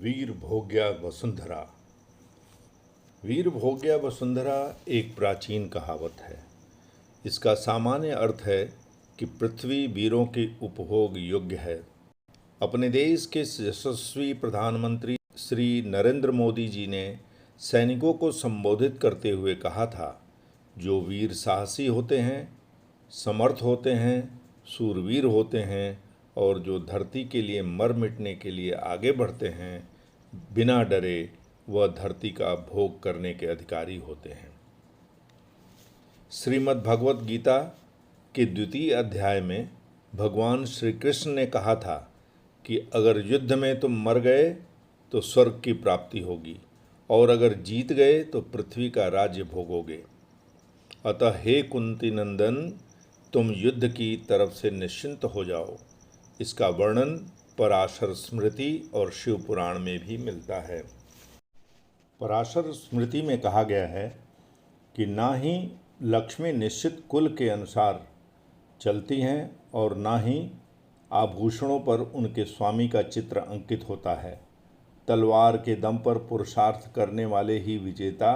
वीर भोग्या वसुंधरा। वीर भोग्या वसुंधरा एक प्राचीन कहावत है। इसका सामान्य अर्थ है कि पृथ्वी वीरों के उपभोग योग्य है। अपने देश के यशस्वी प्रधानमंत्री श्री नरेंद्र मोदी जी ने सैनिकों को संबोधित करते हुए कहा था, जो वीर साहसी होते हैं, समर्थ होते हैं, शूरवीर होते हैं और जो धरती के लिए मर मिटने के लिए आगे बढ़ते हैं, बिना डरे वह धरती का भोग करने के अधिकारी होते हैं। श्रीमद् भगवत गीता के द्वितीय अध्याय में भगवान श्री कृष्ण ने कहा था कि अगर युद्ध में तुम मर गए तो स्वर्ग की प्राप्ति होगी और अगर जीत गए तो पृथ्वी का राज्य भोगोगे। अतः हे कुंती नंदन, तुम युद्ध की तरफ से निश्चिंत हो जाओ। इसका वर्णन पराशर स्मृति और शिव पुराण में भी मिलता है। पराशर स्मृति में कहा गया है कि ना ही लक्ष्मी निश्चित कुल के अनुसार चलती हैं और ना ही आभूषणों पर उनके स्वामी का चित्र अंकित होता है। तलवार के दम पर पुरुषार्थ करने वाले ही विजेता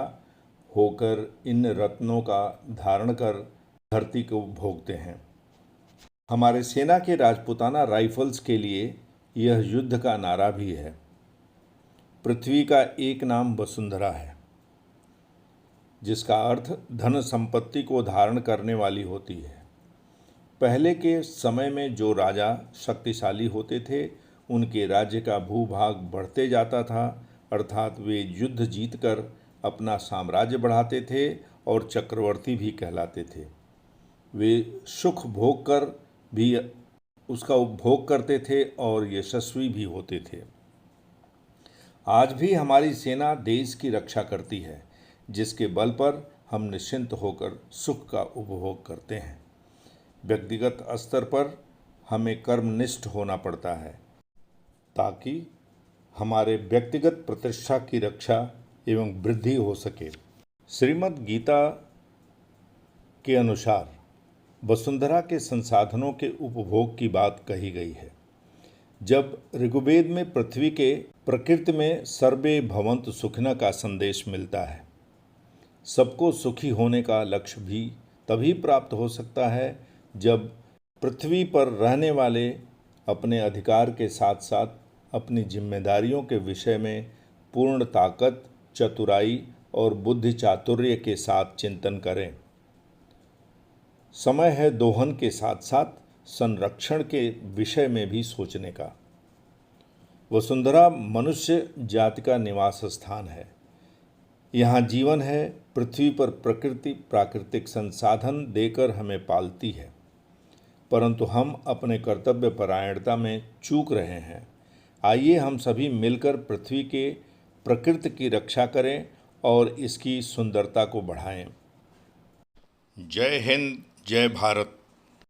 होकर इन रत्नों का धारण कर धरती को भोगते हैं। हमारे सेना के राजपूताना राइफल्स के लिए यह युद्ध का नारा भी है। पृथ्वी का एक नाम वसुंधरा है, जिसका अर्थ धन संपत्ति को धारण करने वाली होती है। पहले के समय में जो राजा शक्तिशाली होते थे, उनके राज्य का भूभाग बढ़ते जाता था, अर्थात वे युद्ध जीतकर अपना साम्राज्य बढ़ाते थे और चक्रवर्ती भी कहलाते थे। वे सुख भोग कर भी उसका उपभोग करते थे और यशस्वी भी होते थे। आज भी हमारी सेना देश की रक्षा करती है, जिसके बल पर हम निश्चिंत होकर सुख का उपभोग करते हैं। व्यक्तिगत स्तर पर हमें कर्मनिष्ठ होना पड़ता है ताकि हमारे व्यक्तिगत प्रतिष्ठा की रक्षा एवं वृद्धि हो सके। श्रीमद् गीता के अनुसार वसुंधरा के संसाधनों के उपभोग की बात कही गई है। जब ऋग्वेद में पृथ्वी के प्रकृति में सर्वे भवन्तु सुखिनः का संदेश मिलता है, सबको सुखी होने का लक्ष्य भी तभी प्राप्त हो सकता है जब पृथ्वी पर रहने वाले अपने अधिकार के साथ साथ अपनी जिम्मेदारियों के विषय में पूर्ण ताकत, चतुराई और बुद्धि चातुर्य के साथ चिंतन करें। समय है दोहन के साथ साथ संरक्षण के विषय में भी सोचने का। वसुंधरा मनुष्य जाति का निवास स्थान है। यहाँ जीवन है। पृथ्वी पर प्रकृति प्राकृतिक संसाधन देकर हमें पालती है, परंतु हम अपने कर्तव्य परायणता में चूक रहे हैं। आइए हम सभी मिलकर पृथ्वी के प्रकृति की रक्षा करें और इसकी सुंदरता को बढ़ाएं। जय हिंद, जय भारत।